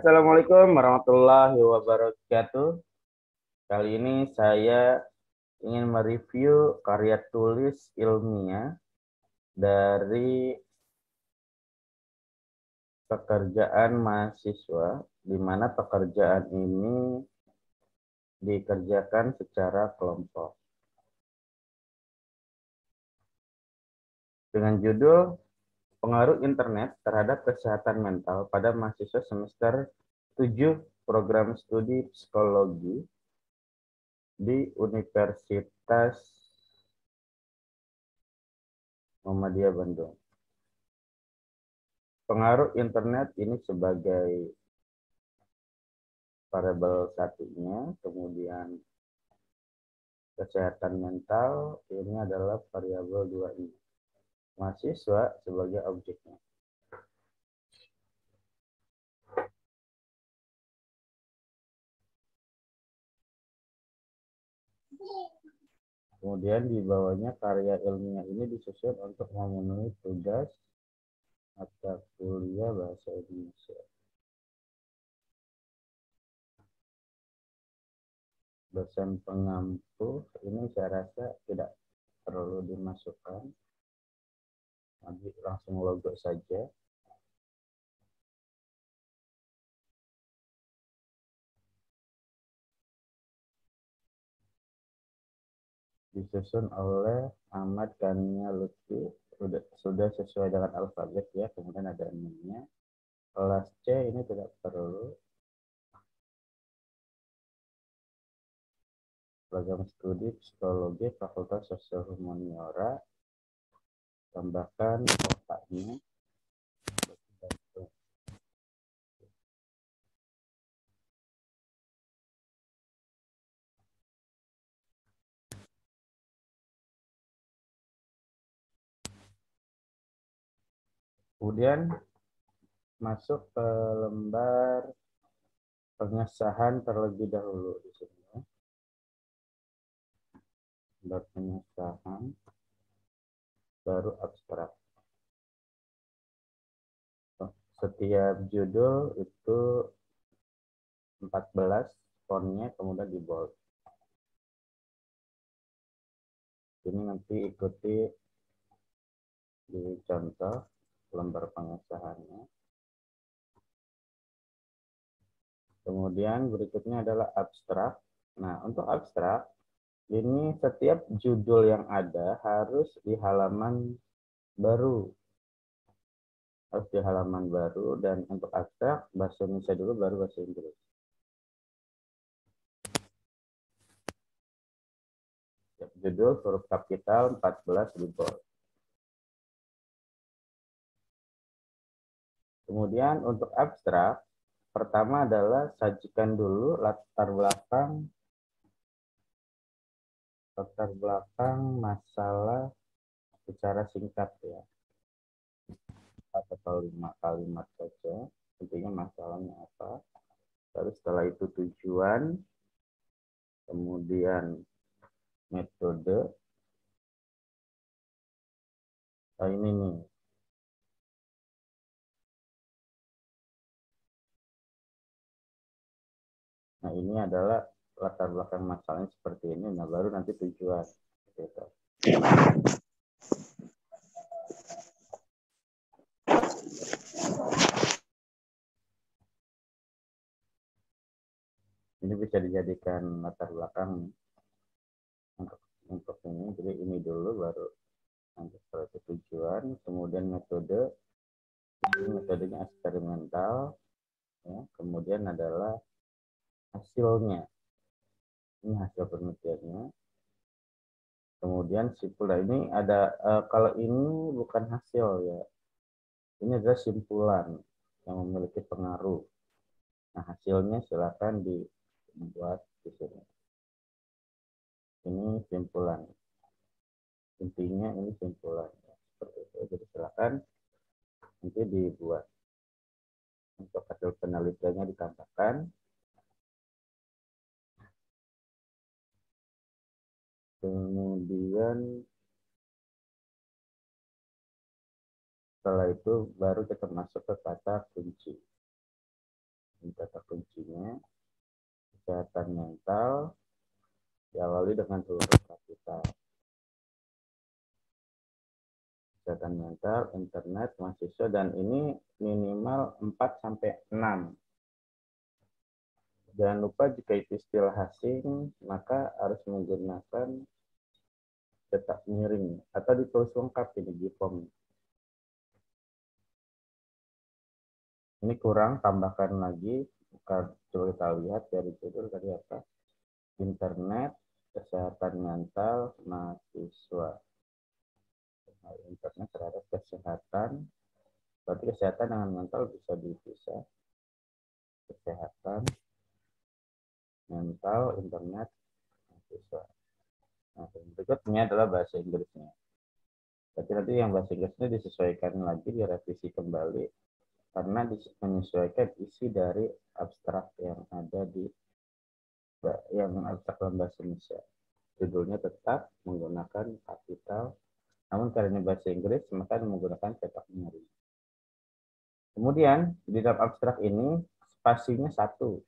Assalamualaikum warahmatullahi wabarakatuh. Kali ini saya ingin mereview karya tulis ilmiah dari pekerjaan mahasiswa, di mana pekerjaan ini dikerjakan secara kelompok. Dengan judul Pengaruh Internet Terhadap Kesehatan Mental pada Mahasiswa Semester 7 Program Studi Psikologi di Universitas Muhammadiyah Bandung. Pengaruh internet ini sebagai variabel satunya, kemudian kesehatan mental ini adalah variabel dua ini. Mahasiswa sebagai objeknya. Kemudian di bawahnya karya ilmiah ini disusun untuk memenuhi tugas mata kuliah bahasa Indonesia. Dosen pengampu ini saya rasa tidak perlu dimasukkan. Nanti langsung logo saja. Disusun oleh Ahmad Kania Lutfi, sudah sesuai dengan alfabet ya, kemudian ada NIM-nya. Kelas C ini tidak perlu. Program studi psikologi Fakultas Sosial Humaniora, tambahkan kotaknya. Kemudian masuk ke lembar pengesahan terlebih dahulu di sini. Lembar pengesahan, baru abstrak. Setiap judul itu 14 fontnya, kemudian di bold. Ini nanti ikuti di contoh lembar pengesahannya. Kemudian berikutnya adalah abstrak. Nah, untuk abstrak, ini setiap judul yang ada harus di halaman baru. Harus di halaman baru, dan untuk abstrak, bahasa Indonesia dulu, baru bahasa Inggris. Setiap judul huruf kapital 14 di bold. Kemudian untuk abstrak, pertama adalah sajikan dulu latar belakang masalah secara singkat ya. Atau 5 kalimat saja, intinya masalahnya apa. Lalu setelah itu tujuan, kemudian metode. Nah, ini nih. Nah, ini adalah latar belakang masalahnya seperti ini. Nah, baru nanti tujuan. Gitu. Ini bisa dijadikan latar belakang untuk ini. Jadi ini dulu, baru nanti setelah itu tujuan, kemudian metode. Ini metodenya eksperimental. Ya. Kemudian adalah hasilnya. Ini hasil penelitiannya. Kemudian simpulan ini ada, kalau ini bukan hasil ya, ini adalah simpulan yang memiliki pengaruh. Nah, hasilnya silakan dibuat di sini. Ini simpulan, intinya ini simpulan ya. Seperti itu. Jadi silakan nanti dibuat. Untuk hasil penelitiannya ditambahkan. Kemudian setelah itu baru kita masuk ke kata kunci. kata kuncinya kesehatan mental diawali dengan huruf kapital. Kesehatan mental, internet, mahasiswa, dan ini minimal 4 sampai 6. Jangan lupa jika itu istilah asing, maka harus menggunakan cetak miring atau ditulis lengkap ini di form. Ini kurang, tambahkan lagi. Coba kita lihat dari judul tadi apa? Internet, kesehatan mental, mahasiswa. Internet terhadap kesehatan. Berarti kesehatan dengan mental bisa dipisah. Kesehatan, mental, internet, mahasiswa. Nah, berikutnya adalah bahasa Inggrisnya. Berarti nanti yang bahasa Inggrisnya disesuaikan lagi, direvisi kembali, karena menyesuaikan isi dari abstrak yang ada di yang abstrak dalam bahasa Indonesia. Judulnya tetap menggunakan kapital, namun karena bahasa Inggris maka menggunakan cetak miring. Kemudian di dalam abstrak ini spasinya satu,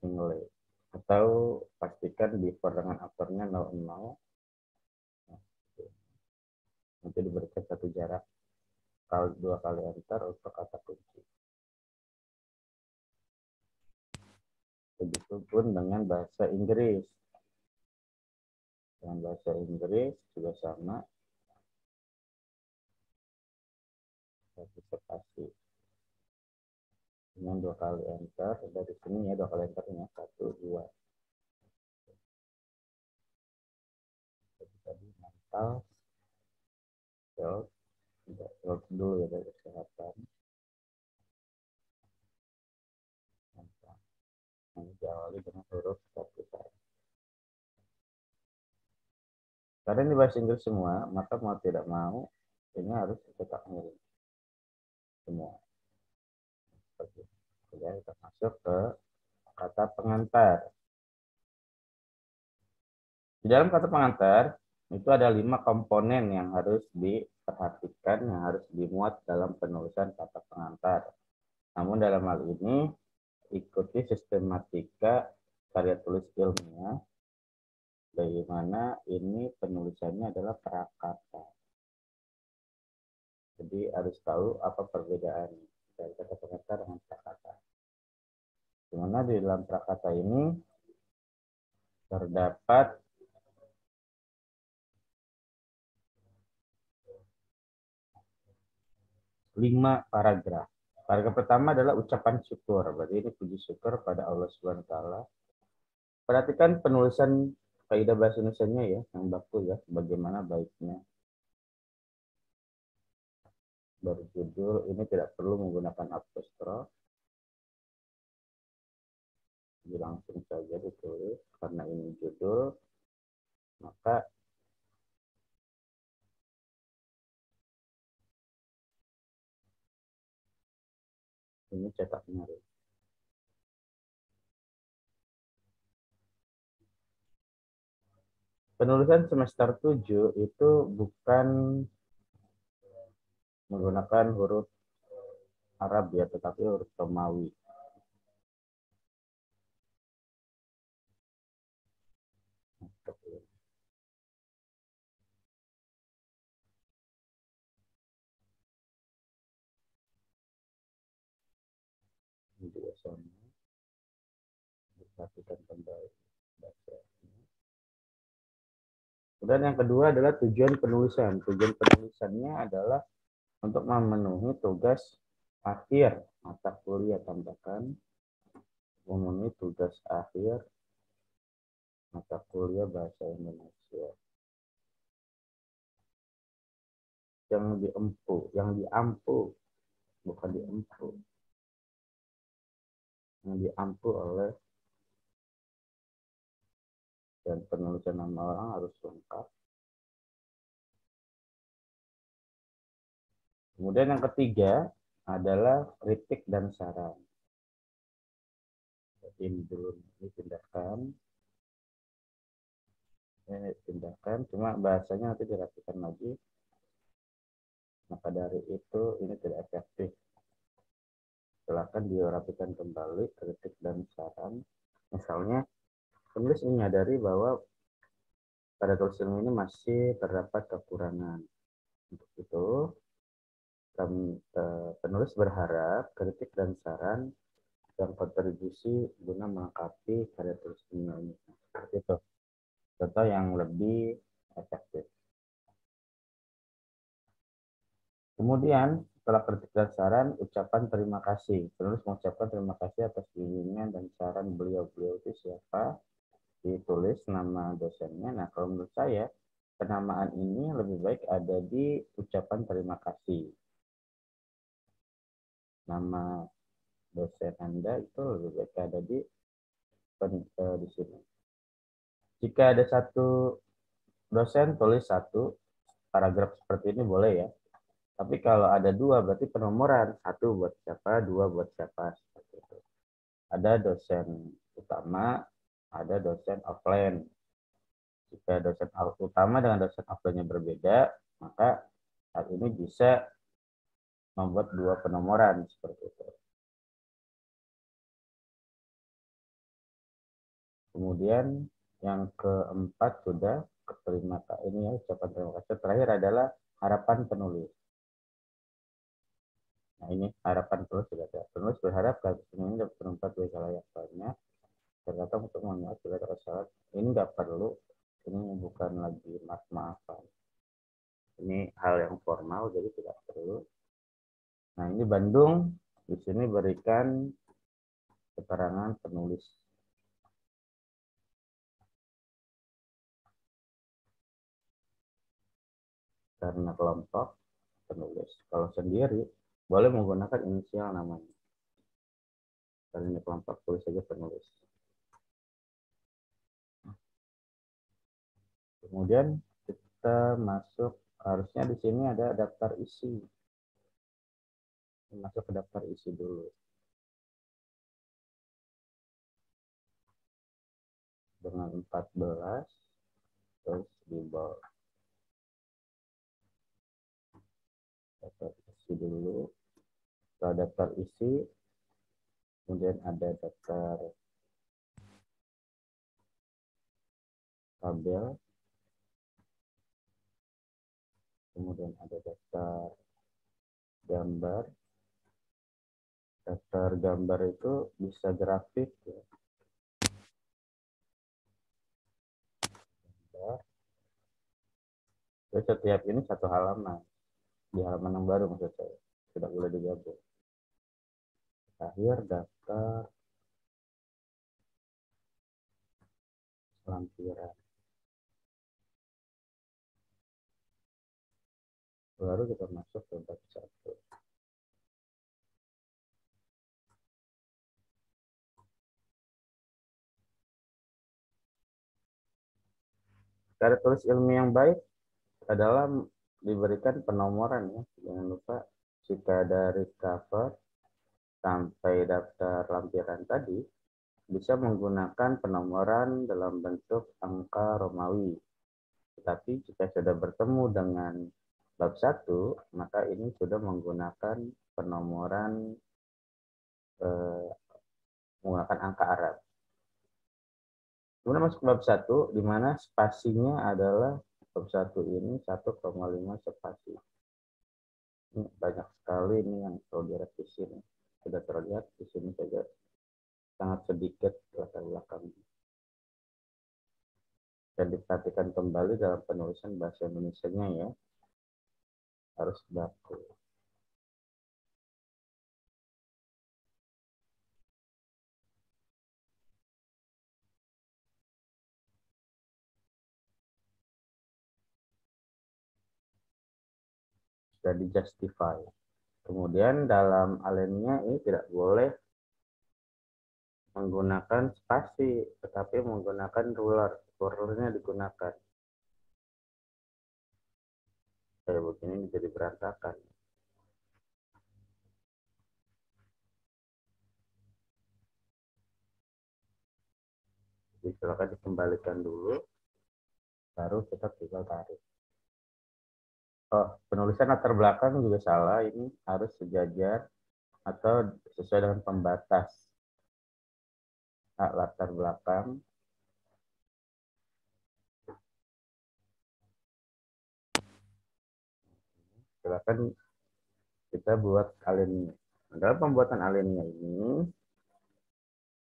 single, atau pastikan before dengan aktornya 00. Nanti diberikan satu jarak 2 kali enter untuk kata kunci. Begitupun dengan bahasa Inggris. Dengan bahasa Inggris juga sama. Satu spasi. Dengan 2 kali enter. Dari sini ya 2 kali enternya. 1, 2. Jadi tadi mental. Health. Health dulu ya dari kesehatan. Mental. Ini diawali dengan huruf kapital. Karena ini bahasa Inggris semua, maka mau tidak mau, ini harus cetak miring. Semua. Jadi kita masuk ke kata pengantar. Di dalam kata pengantar, itu ada 5 komponen yang harus diperhatikan, yang harus dimuat dalam penulisan kata pengantar. Namun dalam hal ini, ikuti sistematika karya tulis ilmiah, bagaimana ini penulisannya adalah prakata. Jadi harus tahu apa perbedaan dari kata pengantar dengan prakata. Dimana di dalam prakata ini terdapat 5 paragraf. Paragraf pertama adalah ucapan syukur. Berarti ini puji syukur pada Allah Subhanahu wa taala. Perhatikan penulisan kaidah bahasa Indonesianya ya, yang baku ya, bagaimana baiknya. Berjudul ini tidak perlu menggunakan apostrof. Jadi langsung saja ditulis karena ini judul, maka ini cetak miring. Penulisan semester 7 itu bukan menggunakan huruf Arab ya, tetapi huruf Romawi. Ini juga sama. Perhatikan kembali bacanya. Kemudian yang kedua adalah tujuan penulisan. Tujuan penulisannya adalah untuk memenuhi tugas akhir mata kuliah, tambahkan memenuhi tugas akhir mata kuliah bahasa Indonesia. Yang diampu, bukan diempu. Yang diampu oleh, dan penulisan nama orang harus lengkap. Kemudian yang ketiga adalah kritik dan saran. Jadi ini dulu dipindahkan. Cuma bahasanya nanti dirapikan lagi. Maka dari itu ini tidak efektif. Silakan dirapikan kembali kritik dan saran. Misalnya, penulis menyadari bahwa pada tulis ilmu ini masih terdapat kekurangan. Untuk itu, penulis berharap kritik dan saran yang kontribusi guna melengkapi karya tulis ilmu ini. Seperti itu. Contoh yang lebih efektif. Kemudian, setelah kritik dan saran, ucapan terima kasih. Penulis mengucapkan terima kasih atas bimbingan dan saran beliau. Beliau itu siapa? Ditulis nama dosennya. Nah, kalau menurut saya, penamaan ini lebih baik ada di ucapan terima kasih. Nama dosen Anda itu lebih baik ada di sini. Jika ada satu dosen, tulis satu paragraf seperti ini boleh ya. Tapi kalau ada dua, berarti penomoran. Satu buat siapa, dua buat siapa. Seperti itu. Ada dosen utama, ada dosen offline. Jika dosen utama dengan dosen offline-nya berbeda, maka hal ini bisa membuat dua penomoran seperti itu. Kemudian yang keempat sudah terima ini ya, ucapan terima kasih. Terakhir adalah harapan penulis. Nah ini harapan penulis sudah ada. Penulis berharap kasus ini dapat berempat di layak banyak. Ternyata untuk mengingat segala kesalahan ini nggak perlu. Ini bukan lagi maaf-maafan. Ini hal yang formal jadi tidak perlu. Nah ini Bandung di sini berikan keterangan penulis. Karena kelompok penulis. Kalau sendiri boleh menggunakan inisial namanya. Kalau ini kelompok tulis saja penulis. Kemudian kita masuk, harusnya di sini ada daftar isi. Masuk ke daftar isi dulu. Dengan 14, terus di bawah. Daftar isi dulu. Setelah daftar isi, kemudian ada daftar tabel, kemudian ada daftar gambar. Daftar gambar itu bisa grafik ya. Jadi setiap ini satu halaman. Di halaman yang baru maksud saya. Tidak boleh digabung. Akhir daftar lampiran. Baru kita masuk ke bab 1. Cara tulis ilmu yang baik adalah diberikan penomoran ya. Jangan lupa jika dari cover sampai daftar lampiran tadi bisa menggunakan penomoran dalam bentuk angka Romawi. Tetapi jika sudah bertemu dengan bab 1, maka ini sudah menggunakan penomoran menggunakan angka Arab. Kemudian masuk ke bab 1, di mana spasinya adalah bab 1 ini 1,5 spasi. Ini banyak sekali ini yang perlu direvisi. Sudah terlihat di sini saja sangat sedikit latar belakangnya. Dan diperhatikan kembali dalam penulisan bahasa Indonesianya ya. Harus baku. Sudah di-justify. Kemudian dalam alinea ini tidak boleh menggunakan spasi, tetapi menggunakan ruler. Rulernya digunakan. Kayak begini jadi berantakan. Jadi silakan dikembalikan dulu, baru kita tinggal tarik. Oh, penulisan latar belakang juga salah. Ini harus sejajar atau sesuai dengan pembatas. Latar belakang. Silakan kita buat alinea. Dalam pembuatan alinea ini,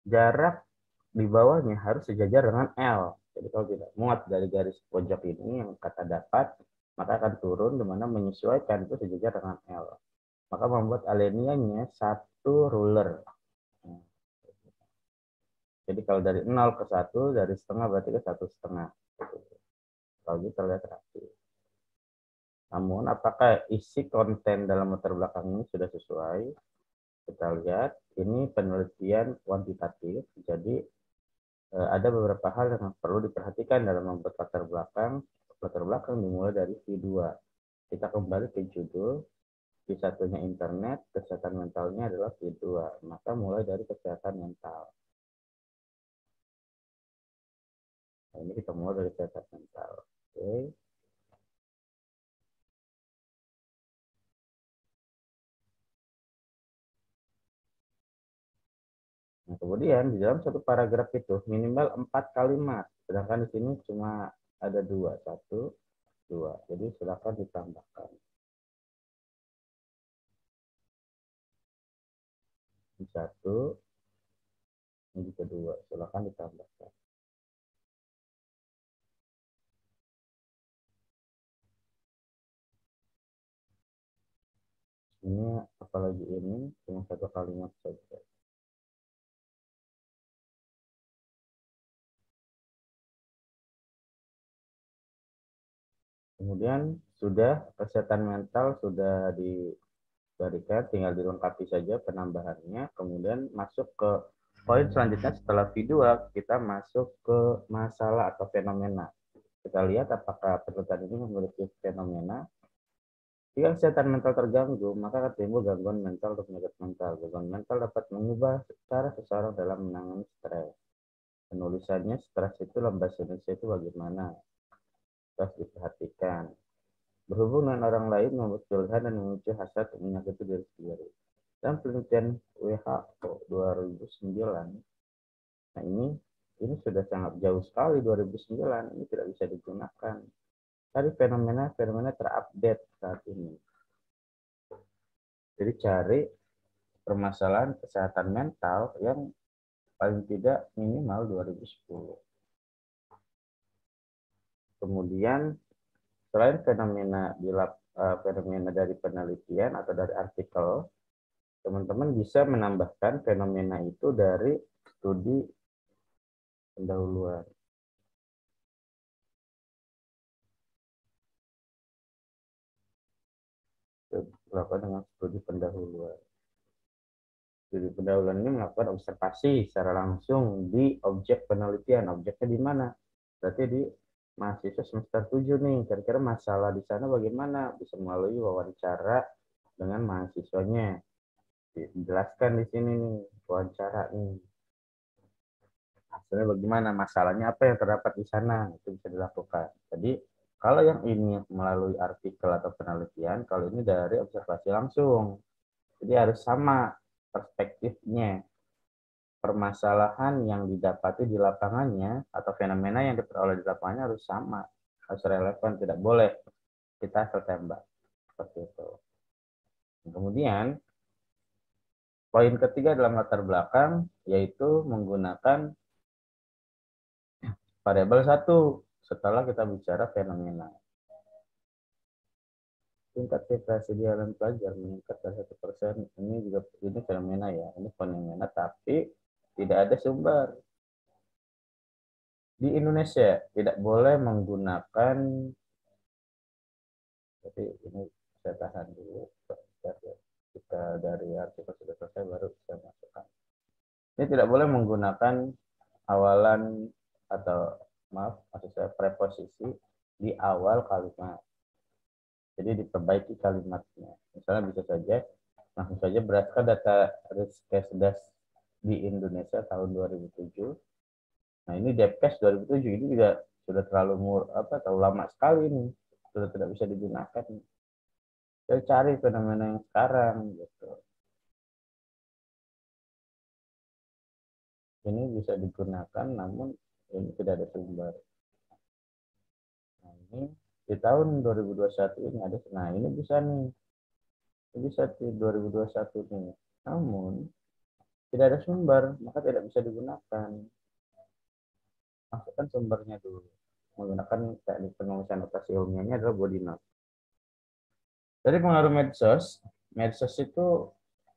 jarak di bawahnya harus sejajar dengan L. Jadi kalau tidak muat dari garis pojok ini yang kata dapat, maka akan turun di mana menyesuaikan itu sejajar dengan L. Maka membuat alineanya satu ruler. Jadi kalau dari 0 ke 1, dari setengah berarti ke 1,5. Kalau gitu terlihat rapi. Namun apakah isi konten dalam latar belakang ini sudah sesuai? Kita lihat, ini penelitian kuantitatif, jadi ada beberapa hal yang perlu diperhatikan dalam membuat latar belakang. Latar belakang dimulai dari V2. Kita kembali ke judul, V1-nya internet, kesehatan mentalnya adalah V2. Maka mulai dari kesehatan mental. Nah, ini kita mulai dari kesehatan mental. Oke. Nah, kemudian di dalam satu paragraf itu minimal 4 kalimat, sedangkan di sini cuma ada 2, 1, 2. Jadi silakan ditambahkan. Ini 1, ini kedua, silakan ditambahkan. Ini apalagi ini cuma 1 kalimat saja. Kemudian sudah kesehatan mental sudah diberikan, tinggal dilengkapi saja penambahannya. Kemudian masuk ke poin selanjutnya setelah V2, kita masuk ke masalah atau fenomena. Kita lihat apakah penelitian ini memiliki fenomena. Jika kesehatan mental terganggu, maka akan timbul gangguan mental atau penyakit mental. Gangguan mental dapat mengubah cara seseorang dalam menangani stres. Penulisannya, stres itu dalam bahasa Indonesia itu bagaimana? Harus diperhatikan. Berhubung dengan orang lain, membuat pilihan dan memicu hasrat untuk menyakiti diri sendiri. Dan penelitian WHO 2009, nah ini sudah sangat jauh sekali 2009, ini tidak bisa digunakan. Cari fenomena terupdate saat ini. Jadi cari permasalahan kesehatan mental yang paling tidak minimal 2010. Kemudian selain fenomena dari penelitian atau dari artikel, teman-teman bisa menambahkan fenomena itu dari studi pendahuluan. Dilakukan dengan studi pendahuluan. Studi pendahuluan ini melakukan observasi secara langsung di objek penelitian. Objeknya di mana? Berarti di mahasiswa semester 7 nih. Kira-kira masalah di sana bagaimana? Bisa melalui wawancara dengan mahasiswanya. Dijelaskan di sini nih, wawancara nih. Hasilnya bagaimana? Masalahnya apa yang terdapat di sana? Itu bisa dilakukan. Jadi kalau yang ini melalui artikel atau penelitian, kalau ini dari observasi langsung. Jadi harus sama perspektifnya. Permasalahan yang didapati di lapangannya atau fenomena yang diperoleh di lapangannya harus sama. Harus relevan, tidak boleh kita asal tembak. Seperti itu. Kemudian, poin ketiga dalam latar belakang, yaitu menggunakan variabel 1 setelah kita bicara fenomena. Tingkat ketersediaan pelajar meningkat dari 1%. Ini fenomena ya, ini fenomena, tapi tidak ada sumber. Di Indonesia tidak boleh menggunakan, jadi ini saya tahan dulu. Kita dari artikel sudah selesai baru saya masukkan. Ini tidak boleh menggunakan awalan atau maksud saya preposisi di awal kalimat. Jadi diperbaiki kalimatnya. Misalnya bisa saja, langsung saja berdasarkan data Riskesdas di Indonesia tahun 2007. Nah ini Depkes 2007 ini juga sudah terlalu lama sekali ini. sudah tidak bisa digunakan. Saya cari fenomena yang sekarang gitu. Ini bisa digunakan namun ini tidak ada sumber. Nah, ini di tahun 2021 ini ada, nah ini bisa nih, ini bisa di 2021 nih. Namun tidak ada sumber, maka tidak bisa digunakan. Masukkan sumbernya dulu. Menggunakan teknik penulisan notasi ilmiahnya adalah body note. Dari pengaruh medsos, medsos itu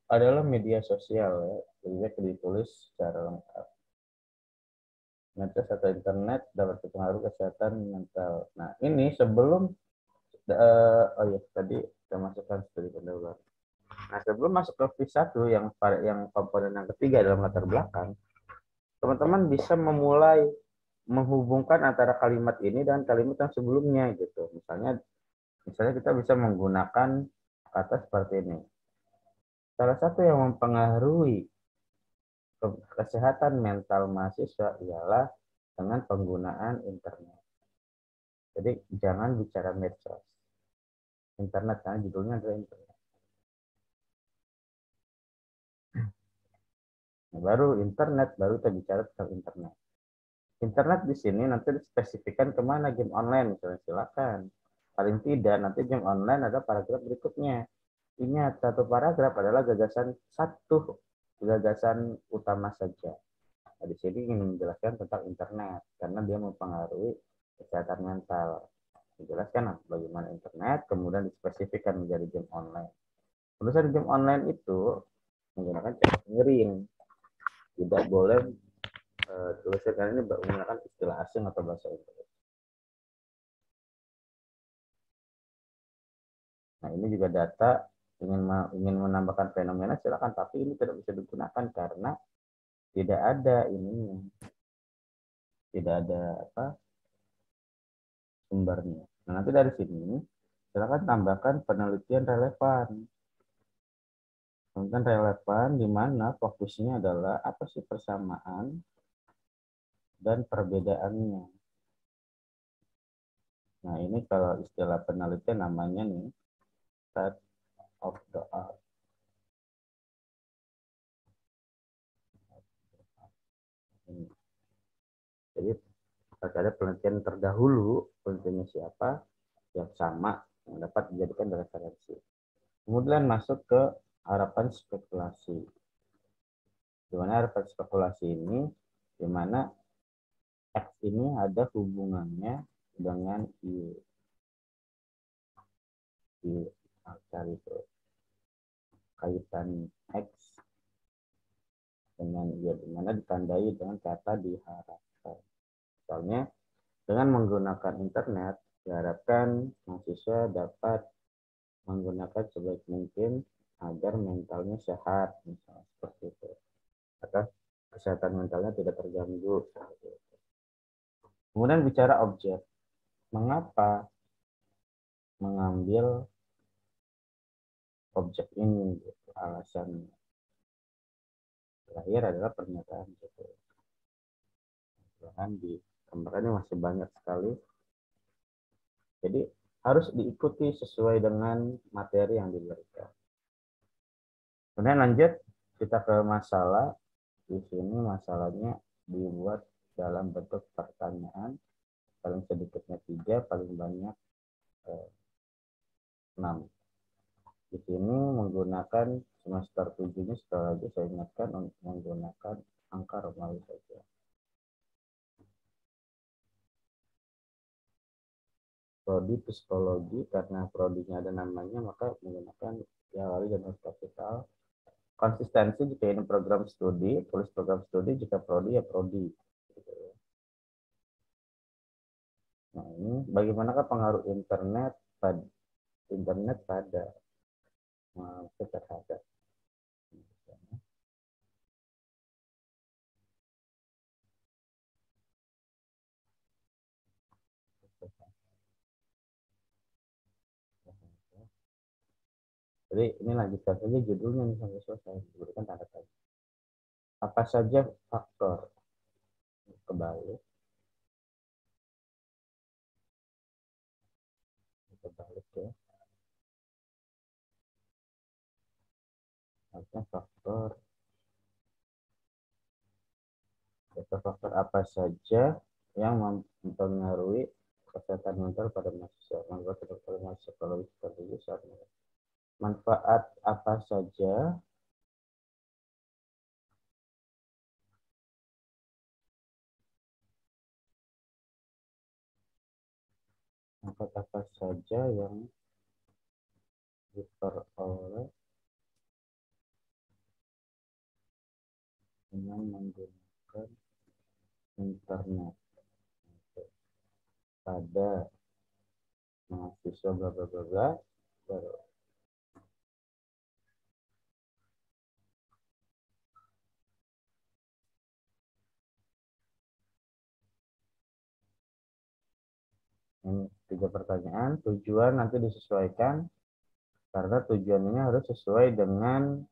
adalah media sosial ya, jadi ditulis secara lengkap. Medsos atau internet dapat berpengaruh kesehatan mental. Nah ini sebelum oh ya tadi kita masukkan studi pendahuluan. Nah sebelum masuk ke V1 yang komponen yang ketiga dalam latar belakang, teman-teman bisa memulai menghubungkan antara kalimat ini dan kalimat yang sebelumnya gitu. Misalnya kita bisa menggunakan kata seperti ini. Salah satu yang mempengaruhi kesehatan mental mahasiswa ialah dengan penggunaan internet. Jadi jangan bicara medsos. Internet, karena judulnya adalah internet. Nah, baru kita bicara tentang internet. Internet di sini nanti dispesifikkan kemana game online, misalnya silakan. Paling tidak nanti game online ada paragraf berikutnya. Ingat, satu paragraf adalah gagasan utama saja. Nah, di sini ingin menjelaskan tentang internet karena dia mempengaruhi kesehatan mental. Dijelaskan bagaimana internet, kemudian dispesifikkan menjadi game online. Tulisan game online itu menggunakan cara pengiring. Tidak boleh tulisan ini menggunakan istilah asing atau bahasa Inggris. Nah ini juga data ingin menambahkan fenomena silakan, tapi ini tidak bisa digunakan karena tidak ada ininya, tidak ada sumbernya. Nah nanti dari sini silakan tambahkan penelitian relevan. Penelitian relevan di mana fokusnya adalah apa sih persamaan dan perbedaannya. Nah ini kalau istilah penelitian namanya nih state of the art. Jadi ada penelitian terdahulu, penelitiannya siapa, yang sama, yang dapat dijadikan referensi. Kemudian masuk ke harapan spekulasi. Di mana harapan spekulasi ini, di mana X ini ada hubungannya dengan Y. Di cari itu kaitan X dengan Y, di mana ditandai dengan kata diharapkan. Misalnya, dengan menggunakan internet, diharapkan mahasiswa dapat menggunakan sebaik mungkin agar mentalnya sehat, misalnya seperti itu. Atau kesehatan mentalnya tidak terganggu. Kemudian bicara objek. Mengapa mengambil objek ini? Gitu. Alasan terakhir adalah pernyataan gitu. Bahkan di gambar ini masih banyak sekali. Jadi harus diikuti sesuai dengan materi yang diberikan. Kemudian lanjut kita ke masalah. Di sini masalahnya dibuat dalam bentuk pertanyaan, paling sedikitnya 3, paling banyak 6. Di sini menggunakan semester 7 ini sekali lagi saya ingatkan untuk menggunakan angka Romawi saja. Prodi psikologi, karena prodinya ada namanya maka menggunakan ya wali dan kapital. Konsistensi jika ini program studi, tulis program studi, jika prodi ya prodi. Nah ini bagaimanakah pengaruh internet pada terhadap jadi ini lanjutkan saja judulnya nih sampai selesai, berikan tanda tanya. Apa saja faktor kebalik Terbalik ya. Artinya faktor apa saja yang mempengaruhi kesehatan mental pada mahasiswa. Manfaat pada mahasiswa kalau strategi saat manfaat apa saja yang diperoleh dengan menggunakan internet pada mahasiswa bla bla bla bla. Ini 3 pertanyaan. Tujuan nanti disesuaikan karena tujuan ini harus sesuai dengan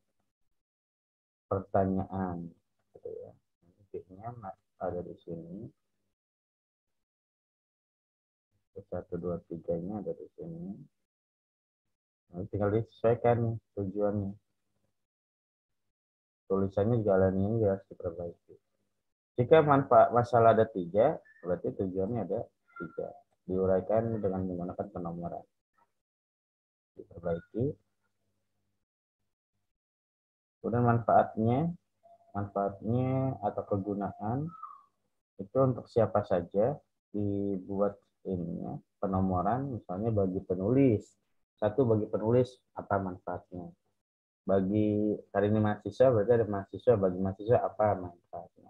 pertanyaan. Gitu ya. Titiknya ada di sini. 1, 2, 3-nya ada di sini. Nah, tinggal disesuaikan tujuannya. Tulisannya juga lain ini harus diperbaiki. Jika manfaat masalah ada 3, berarti tujuannya ada 3. Diuraikan dengan menggunakan penomoran. Diperbaiki. Kemudian manfaatnya atau kegunaan itu untuk siapa saja, dibuat ininya penomoran, misalnya bagi penulis. 1, bagi penulis apa manfaatnya. Bagi hari ini mahasiswa berarti ada mahasiswa, bagi mahasiswa apa manfaatnya.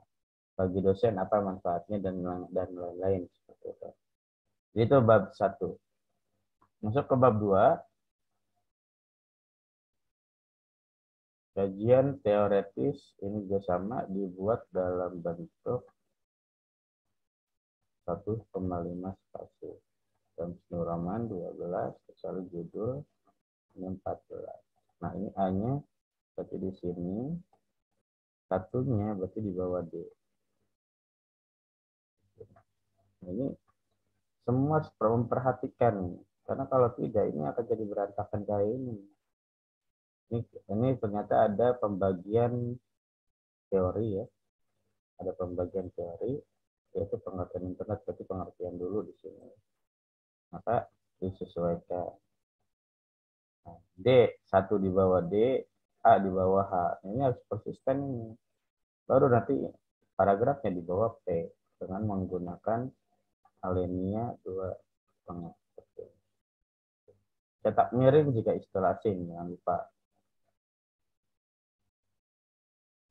Bagi dosen apa manfaatnya dan lain-lain seperti itu. Jadi itu bab 1. Masuk ke bab 2. Kajian teoretis ini juga sama, dibuat dalam bentuk 1,5 spasi. Dan Nuraman 12, kecuali judul ini 14. Nah ini A-nya berarti di sini, satunya berarti di bawah D. Nah, ini semua perlu memperhatikan, karena kalau tidak ini akan jadi berantakan kayak ini. Ini ternyata ada pembagian teori ya, ada pembagian teori, yaitu pengertian internet, berarti pengertian dulu di sini. Maka disesuaikan. Nah, D, 1 di bawah D, A di bawah H. Ini harus persisten ini. Baru nanti paragrafnya di bawah P dengan menggunakan alinea 2,5. Cetak miring jika istilah asing, jangan lupa.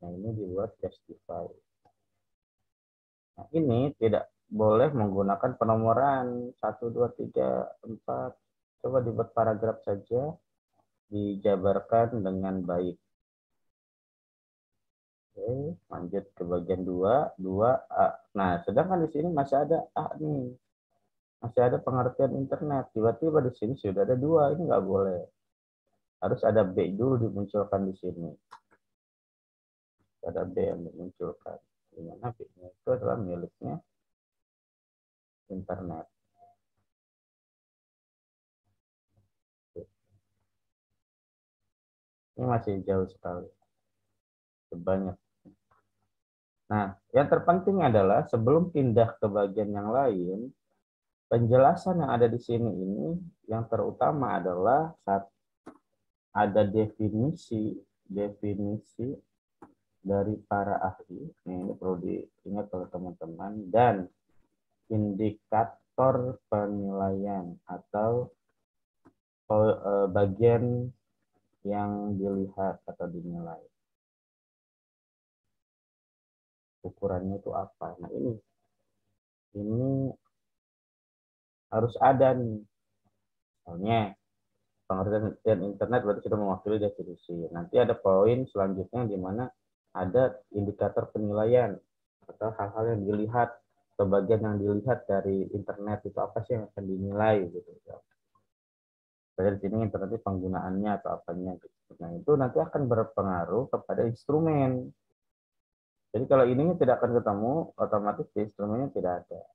Nah, ini dibuat justify. Nah, ini tidak boleh menggunakan penomoran 1, 2, 3, 4. Coba dibuat paragraf saja, dijabarkan dengan baik. Oke, lanjut ke bagian 2, 2A. Nah, sedangkan di sini masih ada A nih. Masih ada pengertian internet. Tiba-tiba di sini sudah ada 2, ini nggak boleh. Harus ada B dulu dimunculkan di sini. Ada B yang dimunculkan. Di mana B-nya itu adalah miliknya internet. Ini masih jauh sekali. Sebanyak. Nah, yang terpenting adalah sebelum pindah ke bagian yang lain, penjelasan yang ada di sini ini yang terutama adalah ada definisi dari para ahli. Ini perlu diingat oleh teman-teman, dan indikator penilaian atau bagian yang dilihat atau dinilai. Ukurannya itu apa? Nah, ini harus ada nih. Misalnya pengertian internet berarti sudah mewakili definisi. Nanti ada poin selanjutnya di mana ada indikator penilaian atau hal-hal yang dilihat, atau bagian yang dilihat dari internet itu apa sih yang akan dinilai gitu. Dari sini internet penggunaannya atau apanya gitu. Nah, itu nanti akan berpengaruh kepada instrumen. Jadi kalau ini tidak akan ketemu, otomatis di instrumennya tidak ada.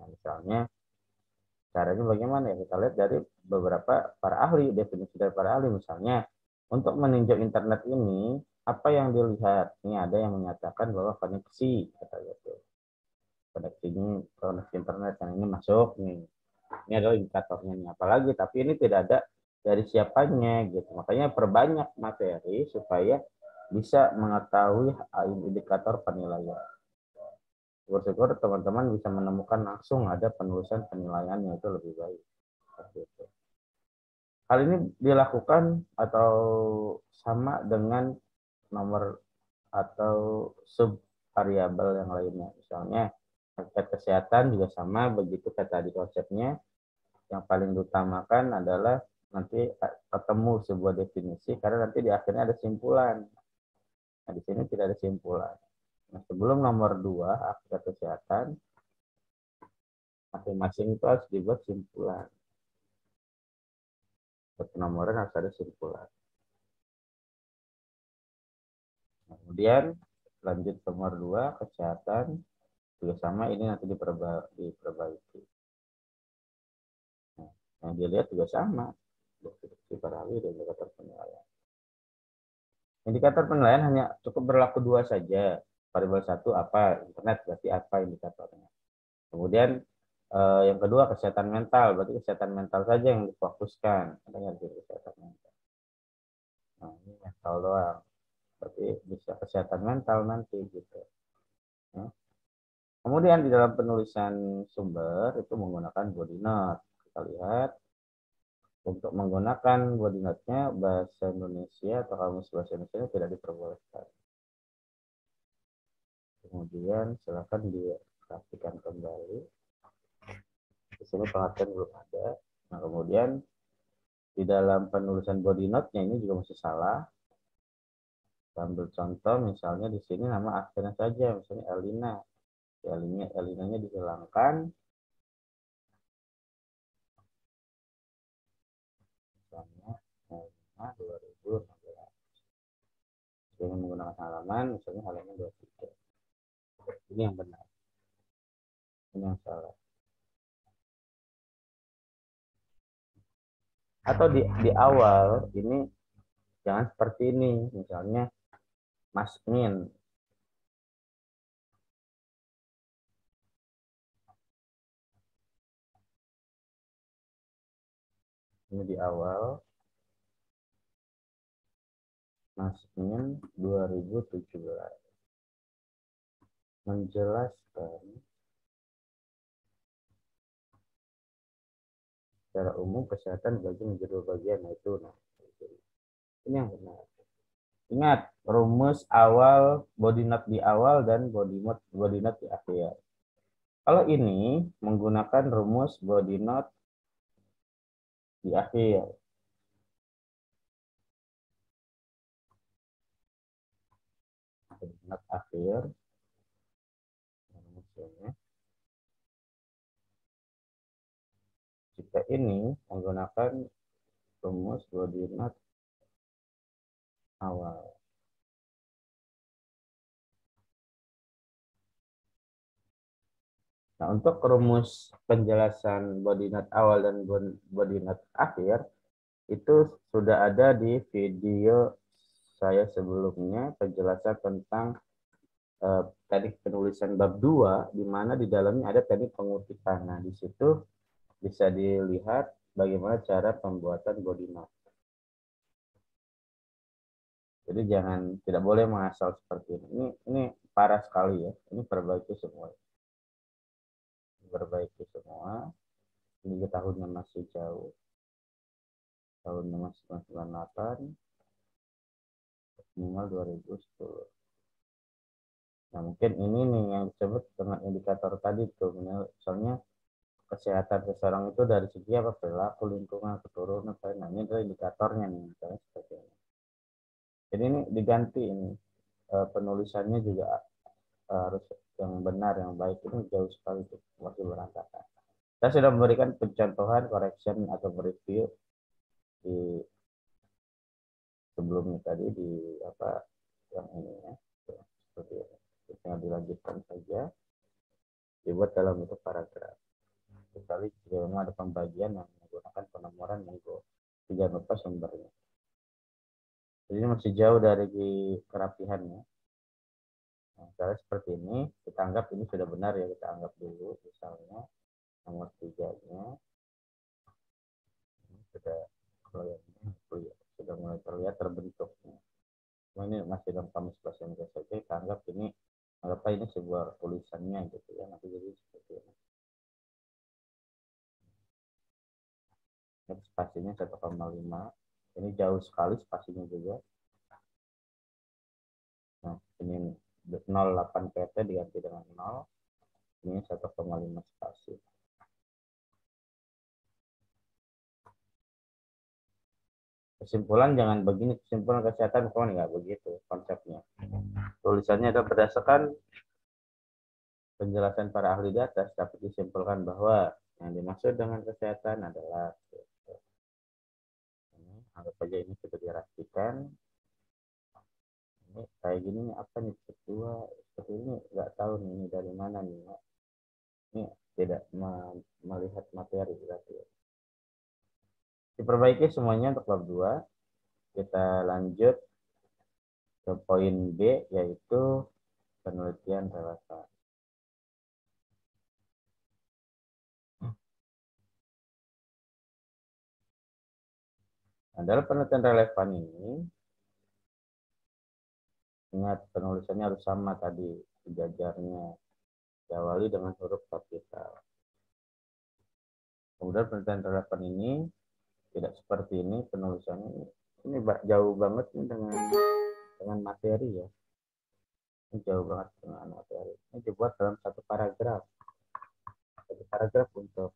Nah, misalnya caranya bagaimana ya? Kita lihat dari beberapa para ahli, definisi dari para ahli. Misalnya, untuk meninjau internet ini, apa yang dilihat? Ini ada yang menyatakan bahwa koneksi, kata gitu. Koneksi internet yang ini masuk nih. Ini adalah indikatornya nih. Apalagi, tapi ini tidak ada dari siapanya gitu. Makanya perbanyak materi supaya bisa mengetahui indikator penilaian. Syukur-syukur teman-teman bisa menemukan langsung ada penulisan penilaiannya, itu lebih baik. Seperti itu. Hal ini dilakukan atau sama dengan nomor atau sub variabel yang lainnya. Misalnya terkait kesehatan juga sama, begitu kayak tadi konsepnya. Yang paling diutamakan adalah nanti ketemu sebuah definisi, karena nanti di akhirnya ada simpulan. Nah, di sini tidak ada simpulan. Nah, sebelum nomor 2, hakikat kesehatan, masing-masing itu harus dibuat simpulan. Penomoran harus ada simpulan. Kemudian lanjut nomor 2, kesehatan juga sama, ini nanti diperbaiki. Nah, yang dilihat juga sama, deskripsi parali dan indikator penilaian. Indikator penilaian hanya cukup berlaku 2 saja. Variabel 1 apa, internet berarti apa indikatornya. Kemudian yang kedua kesehatan mental, berarti kesehatan mental saja yang difokuskan. Adanya di kesehatan mental. Nah, ini mental doang. Berarti bisa kesehatan mental nanti gitu. Ya. Kemudian di dalam penulisan sumber itu menggunakan body note. Kita lihat untuk menggunakan body note-nya bahasa Indonesia atau kamus bahasa Indonesia tidak diperbolehkan. Kemudian silakan diperhatikan kembali. Di sini pengertian belum ada. Nah, kemudian di dalam penulisan body note-nya ini juga masih salah. Ambil contoh misalnya di sini nama aksennya saja, misalnya Elina. Elinanya dihilangkan. Misalnya Elina 2016. Dengan menggunakan halaman, misalnya halaman 23. Ini yang benar. Ini yang salah. Atau di awal ini jangan seperti ini. Misalnya Mas Min. Ini di awal. Mas Min 2017. Menjelaskan secara umum kesehatan bagi menjadi bagian. Nah, itu. Nah, ini yang benar. Ingat, rumus awal, body note di awal dan body note di akhir. Kalau ini menggunakan rumus body note di akhir. Body note akhir. Jika ini menggunakan rumus body note awal. Nah, untuk rumus penjelasan body note awal dan body note akhir, itu sudah ada di video saya sebelumnya, penjelasan tentang teknik penulisan bab 2, di mana di dalamnya ada teknik pengutipan. Nah, di situ bisa dilihat bagaimana cara pembuatan body note. Jadi tidak boleh mengasal seperti ini. Ini parah sekali ya. Ini perbaiki semua. Perbaiki semua. Ini tahunnya masih jauh. Tahunnya masih 98. Minimal 2010. Nah, mungkin ini nih yang disebut dengan indikator tadi tuh. Misalnya kesehatan seseorang itu dari segi apa, perilaku, lingkungan, keturunan. Nah, ini adalah indikatornya nih. Misalnya seperti ini. Jadi ini diganti ini. Penulisannya juga harus yang benar, yang baik. Ini jauh sekali tuh, masih berantakan. Saya sudah memberikan pencontohan, correction atau review di sebelumnya tadi di apa yang ini ya. Seperti ini. Tinggal dilanjutkan saja, dibuat dalam bentuk paragraf. kecuali jika memang ada pembagian yang menggunakan penomoran nego. Jangan lupa sumbernya. Jadi ini masih jauh dari kerapihannya. Nah, misalnya seperti ini, kita anggap ini sudah benar ya, kita anggap dulu misalnya nomor 3-nya ini sudah sudah mulai terlihat terbentuknya. Cuma ini masih dalam kamus bahasa Inggris saja, kita anggap ini anggaplah ini sebuah tulisannya gitu ya, nanti jadi seperti ini. Spasinya 1,5, ini jauh sekali spasinya juga. Nah, ini 0,8 PT diganti dengan 0, ini 1,5 spasi. Kesimpulan jangan begini, kesimpulan kesehatan kawan nggak begitu konsepnya. Tulisannya adalah berdasarkan penjelasan para ahli di atas, dapat disimpulkan bahwa yang dimaksud dengan kesehatan adalah gitu. Ini, anggap saja ini sudah dirapikan. Ini kayak gini nih, apa nih kedua seperti ini nggak tahu nih ini dari mana nih. Ini tidak melihat materi berarti. Diperbaiki semuanya untuk bab 2. Kita lanjut ke poin B, yaitu penelitian relevan. Nah, dalam penelitian relevan ini, ingat penulisannya harus sama tadi, sejajarnya. Diawali dengan huruf kapital. Kemudian penelitian relevan ini tidak seperti ini penulisannya. Ini jauh banget nih dengan materi ya. Ini jauh banget dengan materi. Ini dibuat dalam satu paragraf. Satu paragraf untuk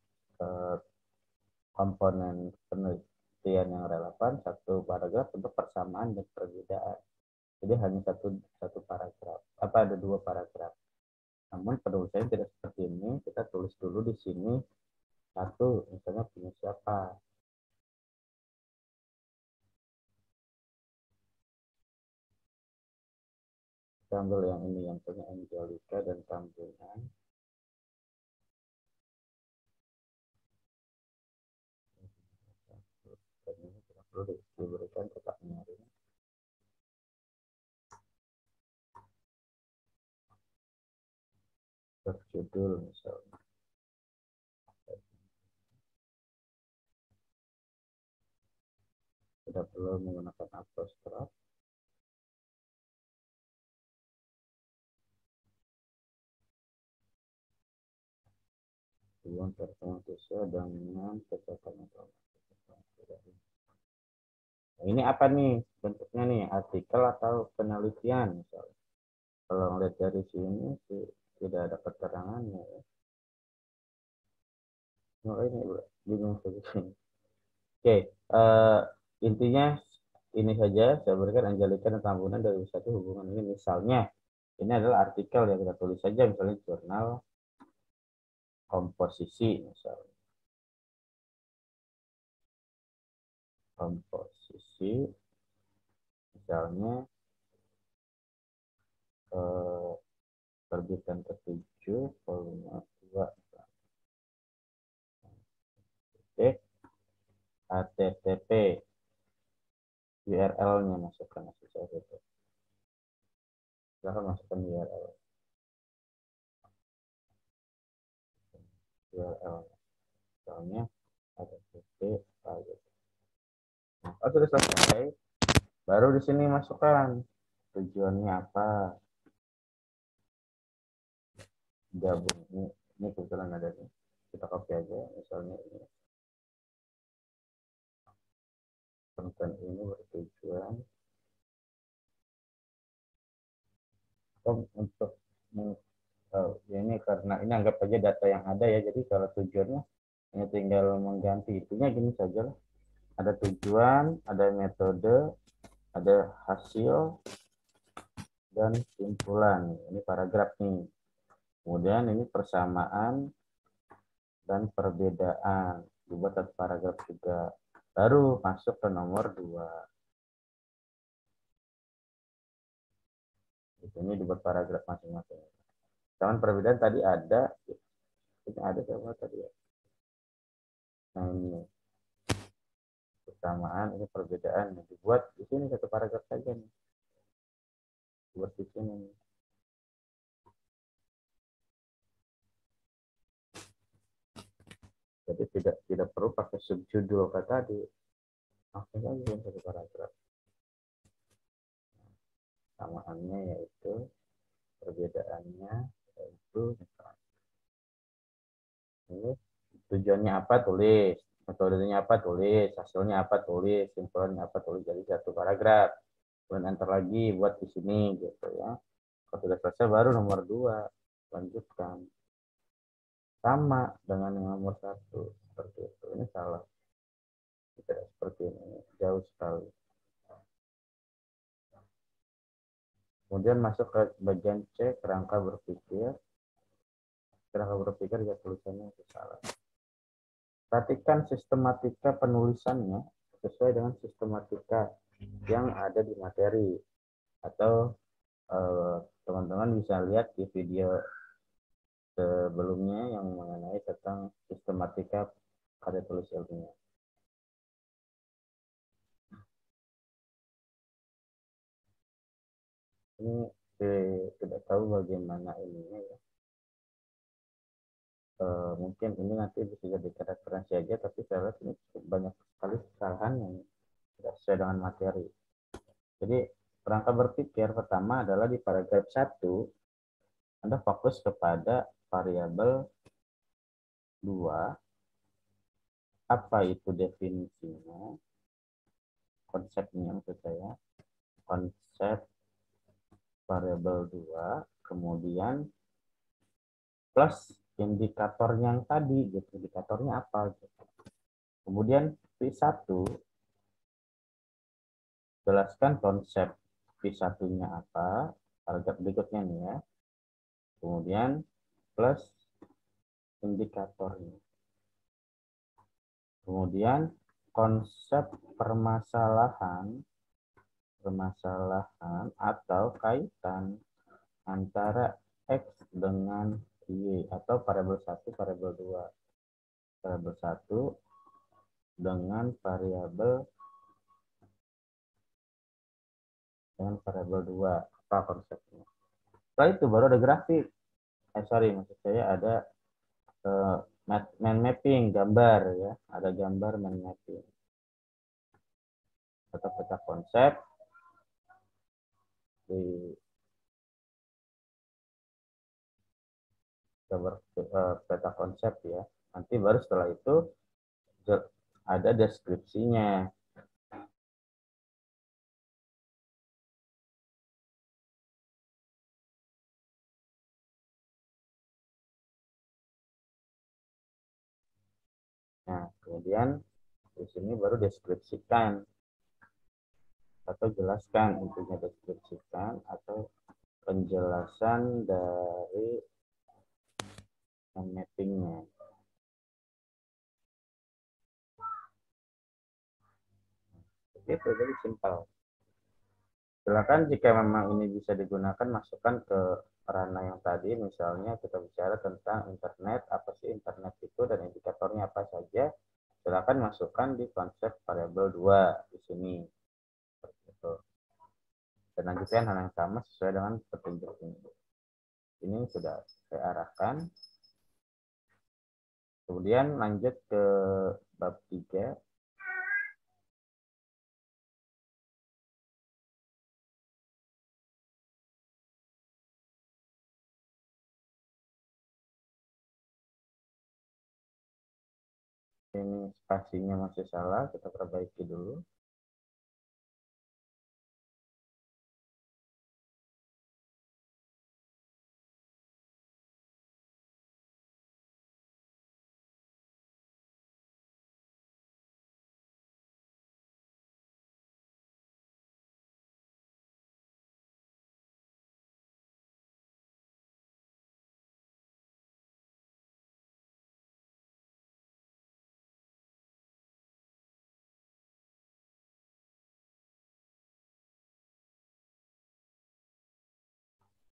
komponen penelitian yang relevan, satu paragraf untuk persamaan dan perbedaan. Jadi hanya satu paragraf. Apa ada 2 paragraf. Namun penulisannya tidak seperti ini. Kita tulis dulu di sini satu, misalnya punya siapa. Kita ambil yang ini, yang punya Angelika dan Tambunan. Dan ini tidak perlu diberikan kotak nyaring. Berjudul misalnya. Tidak perlu menggunakan apostrof. Tujuan pertemuan sesuai dengan kesehatan otomatis. Nah, ini apa nih bentuknya nih, artikel atau penelitian misalnya. Kalau melihat dari sini sih tidak ada keterangannya ya. Nah, ini bingung sini. Oke, intinya ini saja saya berikan Angelika dan Tambunan dari satu hubungan ini. Misalnya ini adalah artikel yang kita tulis saja, misalnya jurnal komposisi misalnya. Komposisi misalnya terbitan ke-7 volume 2. Oke, HTTP URL-nya masukkan saya itu. Silahkan masukkan URL. Misalnya HTTP oh, sudah selesai. Baru di sini masukkan tujuannya apa. Gabung ini kebetulan ada nih. Kita copy aja misalnya ini. Konten ini bertujuan untuk ini karena ini anggap aja data yang ada ya. Jadi kalau tujuannya ini tinggal mengganti itunya gini saja lah. Ada tujuan, ada metode, ada hasil, dan simpulan. Ini paragraf nih. Kemudian ini persamaan dan perbedaan. Dibuat satu paragraf juga. Baru masuk ke nomor 2. Ini dibuat paragraf masing-masing. Cuman perbedaan tadi ada. Ini ada siapa tadi ya? Nah ini kesamaan, ini perbedaan. Dibuat di sini satu paragraf saja nih. Buat di sini nih. Jadi tidak perlu pakai subjudul kata tadi. Langsung saja satu paragraf. Samaannya yaitu, perbedaannya yaitu ini tujuannya apa tulis, metodenya apa tulis, hasilnya apa tulis, simpulannya apa tulis. Jadi satu paragraf. Kemudian enter lagi buat di sini gitu ya. Kalau sudah selesai baru nomor 2 lanjutkan. Sama dengan yang nomor 1 seperti itu. Ini salah. Tidak seperti ini, jauh sekali. Kemudian masuk ke bagian C, kerangka berpikir. Kerangka berpikir ya tulisannya itu salah. Perhatikan sistematika penulisannya sesuai dengan sistematika yang ada di materi. Atau teman-teman bisa lihat di video sebelumnya yang mengenai tentang sistematika karya tulis ilmiah. Ini tidak tahu bagaimana ininya ya. Mungkin ini nanti bisa jadi referensi aja, tapi saya lihat ini banyak sekali kesalahan yang tidak sesuai dengan materi. Jadi kerangka berpikir pertama adalah di paragraf 1 Anda fokus kepada variabel 2, apa itu definisinya, konsepnya maksud saya, konsep variabel 2, kemudian plus indikatornya yang tadi, gitu. Indikatornya apa gitu. Kemudian V1 jelaskan konsep V1-nya apa, paragraf berikutnya nih ya. Kemudian plus indikatornya. Kemudian konsep permasalahan atau kaitan antara X dengan Y atau variabel 1, variabel 2. Variabel 1 dengan variabel 2. Apa konsepnya? Setelah itu baru ada grafik. Maksud saya ada mind mapping, gambar ya. Ada gambar mind mapping. Atau peta konsep di peta konsep ya. Nanti baru setelah itu ada deskripsinya. Nah, kemudian di sini baru deskripsikan atau jelaskan, intinya deskripsikan atau penjelasan dari mappingnya. Itu jadi simpel. Silakan jika memang ini bisa digunakan, masukkan ke ranah yang tadi. Misalnya kita bicara tentang internet, apa sih internet itu dan indikatornya apa saja. Silakan masukkan di konsep variabel 2 di sini. Seperti itu. Dan lanjutkan hal yang sama sesuai dengan petunjuk ini. Ini sudah saya arahkan. Kemudian lanjut ke bab 3. Ini spasinya masih salah, kita perbaiki dulu.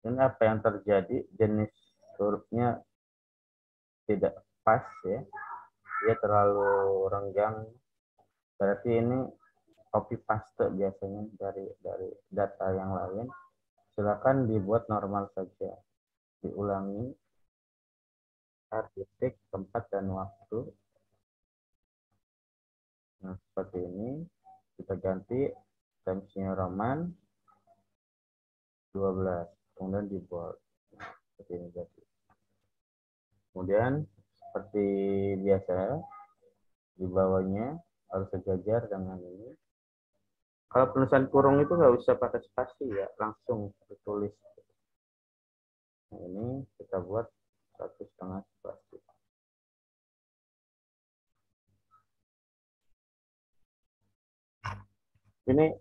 Ini apa yang terjadi, jenis hurufnya tidak pas ya. dia terlalu renggang, berarti ini copy paste biasanya dari data yang lain. Silakan dibuat normal saja, diulangi titik, tempat, dan waktu. Nah, seperti ini. Kita ganti Times New Roman 12. Kemudian di bold. Nah, seperti ini jadi. Kemudian, seperti biasa, di bawahnya harus sejajar dengan ini. Kalau penulisan kurung itu nggak usah pakai spasi ya, langsung ditulis. Nah, ini kita buat 1,5 spasi. Ini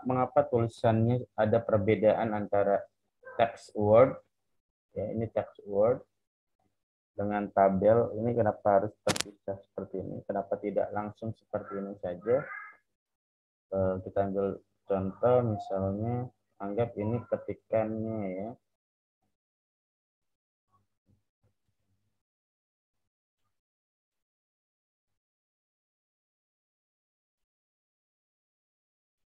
mengapa tulisannya ada perbedaan antara text word, ya ini text word dengan tabel, ini kenapa harus terpisah seperti ini? Kenapa tidak langsung seperti ini saja? Kita ambil contoh, misalnya anggap ini ketikannya ya.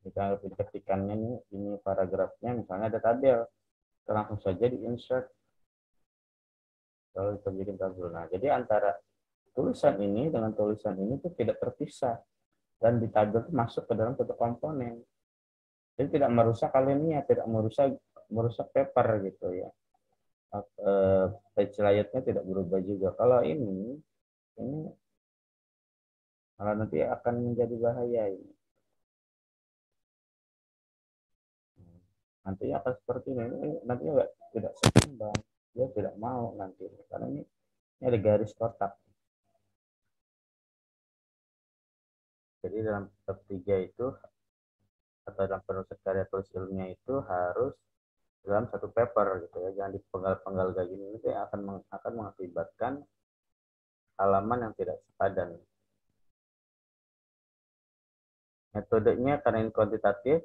Kita anggap ketikannya ini paragrafnya, misalnya ada tabel, kita langsung saja di insert. Kalau kita bikin tabel, nah jadi antara tulisan ini dengan tulisan ini itu tidak terpisah, dan di tabel itu masuk ke dalam satu komponen. Jadi tidak merusak alinea, tidak merusak paper gitu ya. Page layoutnya tidak berubah juga. Kalau ini malah nanti akan menjadi bahaya ini. Nantinya akan seperti ini nantinya tidak seimbang. Dia tidak mau nanti karena ini ada garis kotak. Jadi dalam bab 3 itu atau dalam penulisan karya tulis ilmiah itu harus dalam satu paper gitu ya, jangan dipenggal-penggal kayak gini, itu akan mengakibatkan halaman yang tidak sepadan. Metodenya karena ini kuantitatif,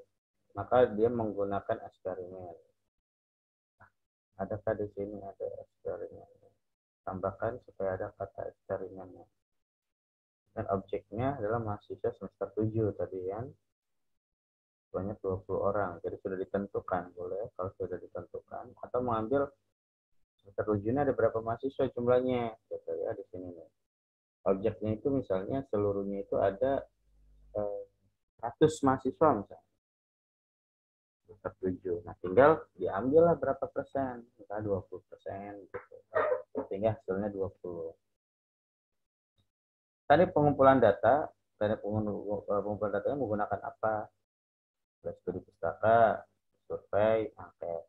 maka dia menggunakan eksperimen. Adakah di sini ada eksperimen? Tambahkan supaya ada kata eksperimennya. Dan objeknya adalah mahasiswa semester 7 tadi kan. Banyak 20 orang, jadi sudah ditentukan. Boleh kalau sudah ditentukan. Atau mengambil semester 7 ini ada berapa mahasiswa jumlahnya. Gitu ya di sini nih. Objeknya itu misalnya seluruhnya itu ada 100 mahasiswa misalnya. Tertuju. Nah, tinggal diambillah berapa persen, misalnya 20%, gitu. Sehingga hasilnya 20. Tadi pengumpulan data, pengumpulan datanya menggunakan apa? Studi pustaka, survei, angket.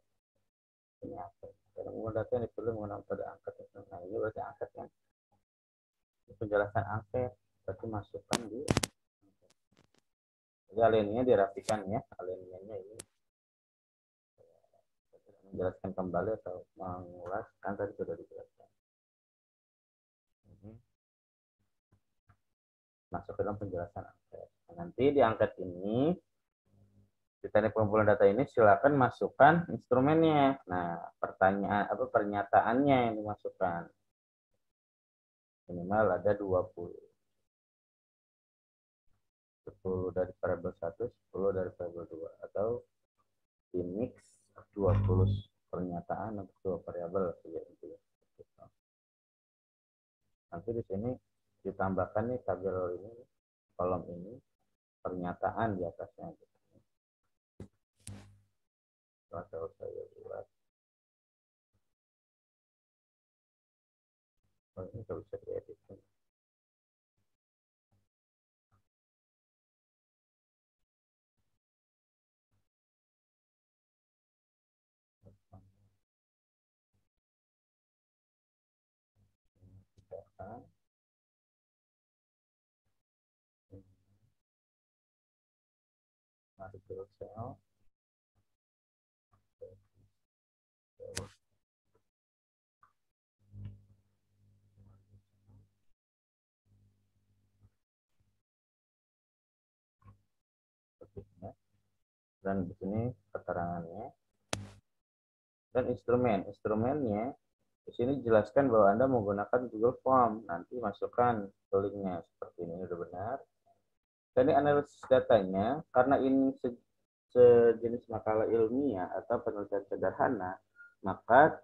Ini angket. Pengumpulan data yang dipilih menggunakan pada angket. Nah, ini berarti angket kan? Penjelasan angket, berarti masukkan di angket. Jadi alinenya dirapikan ya, alinenya ini. Menjelaskan kembali atau mengulas, kan tadi sudah dijelaskan. Masuk ke dalam penjelasan angket. Nah, nanti di angket ini, di teknik pengumpulan data ini silakan masukkan instrumennya. Nah, pernyataannya yang dimasukkan. Minimal ada 20. 10 dari variabel 1, 10 dari variabel 2. Atau di mix 20 pernyataan untuk 2 variabel. Nanti di sini ditambahkan nih tabel ini, kolom ini, pernyataan di atasnya. Kalau saya buat, ini kalau bisa diedit. Masuk ke Excel. Dan di sini keterangannya dan instrumennya Di sini jelaskan bahwa Anda menggunakan Google Form. Nanti masukkan ke linknya seperti ini, sudah benar. Dan ini analisis datanya, karena ini sejenis makalah ilmiah atau penelitian sederhana, maka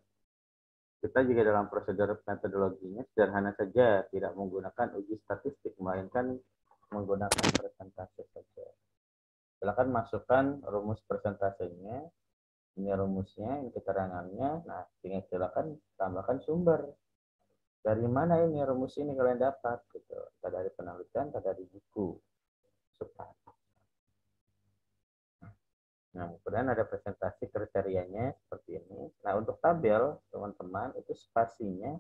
kita juga dalam prosedur metodologinya sederhana saja, tidak menggunakan uji statistik, melainkan menggunakan persentase saja. Silakan masukkan rumus persentasenya, ini rumusnya, ini keterangannya. Nah, tinggal silakan tambahkan sumber. Dari mana ini rumus ini kalian dapat? Gitu. Entah dari penelitian, entah dari buku. Nah, kemudian ada presentasi kriterianya seperti ini. Nah, untuk tabel, teman-teman, itu spasinya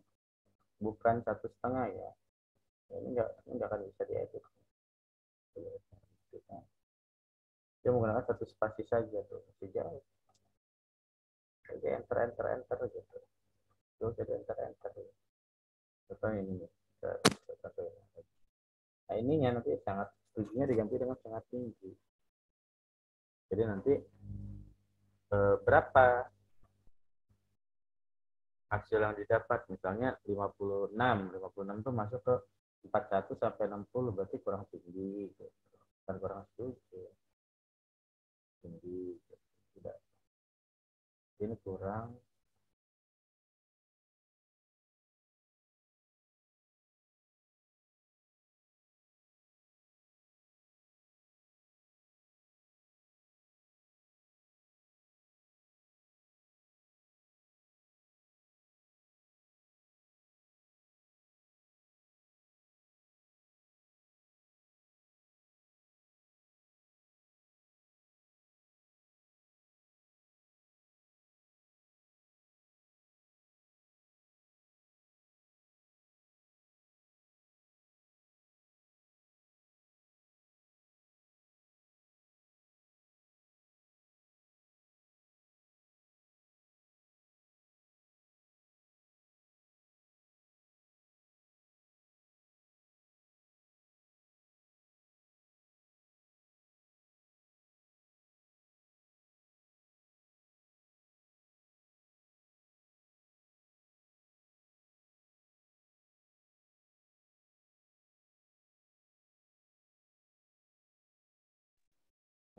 bukan 1,5 ya. Ini nggak akan bisa diedit. Dia menggunakan satu spasi saja tuh, masih jauh. Jadi enter gitu. Terus jadi enter. Contoh ini. Nah, ininya nanti sangat tujuannya diganti dengan sangat tinggi. Jadi nanti berapa hasil yang didapat, misalnya 56 itu masuk ke 41 sampai 60, berarti kurang tinggi gitu. Bukan kurang setuju, tinggi gitu. Tidak, ini kurang.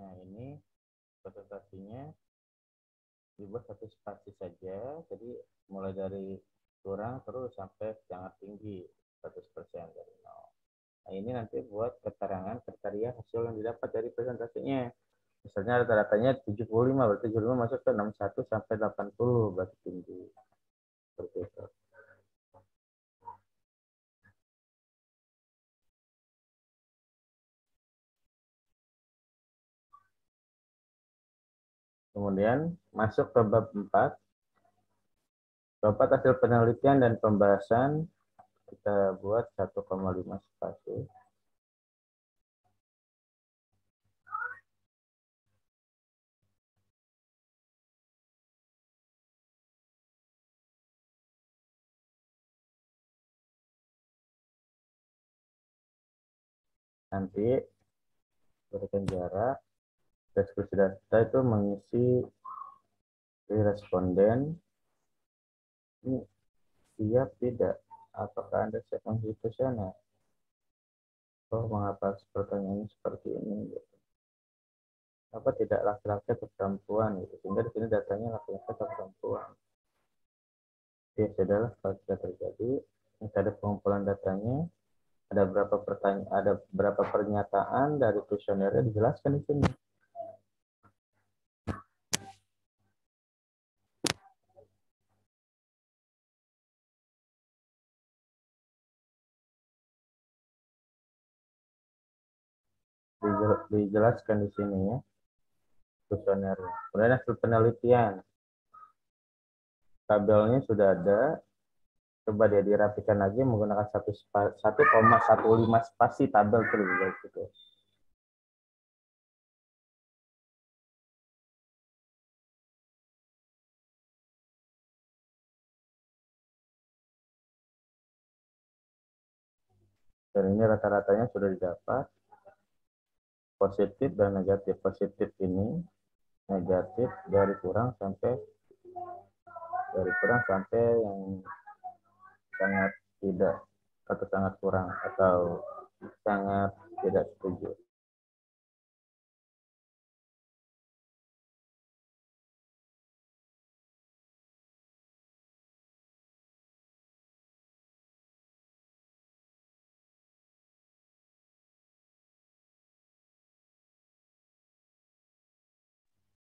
Nah, ini presentasinya dibuat satu spasi saja, jadi mulai dari kurang terus sampai sangat tinggi 100% dari 0. Nah, ini nanti buat keterangan kriteria hasil yang didapat dari presentasinya. Misalnya rata-ratanya 75, berarti 75 masuk ke 61 sampai 80, berarti tinggi. Seperti itu. Kemudian masuk ke bab 4. Bab 4 hasil penelitian dan pembahasan, kita buat 1,5 spasi. Nanti berikan jarak. Deskripsi data itu mengisi responden. Ini siap tidak? Apakah Anda siap mengisi sana? Oh, mengapa pertanyaannya seperti ini? Gitu. Apa tidak laki-laki atau perempuan? Gitu. Sehingga di sini datanya laki-laki atau perempuan. Ya, adalah kalau sudah terjadi, ada pengumpulan datanya, ada berapa pertanyaan, ada berapa pernyataan dari kuesionernya dijelaskan di sini. Dijelaskan di sini ya, kuesionernya. Kemudian hasil penelitian, tabelnya sudah ada. Coba dia dirapikan lagi menggunakan 1,15 spasi tabel terus gitu. Dan ini rata-ratanya sudah didapat. Positif dan negatif. Positif ini negatif dari kurang sampai dari kurang sampai yang sangat tidak atau sangat kurang atau sangat tidak setuju.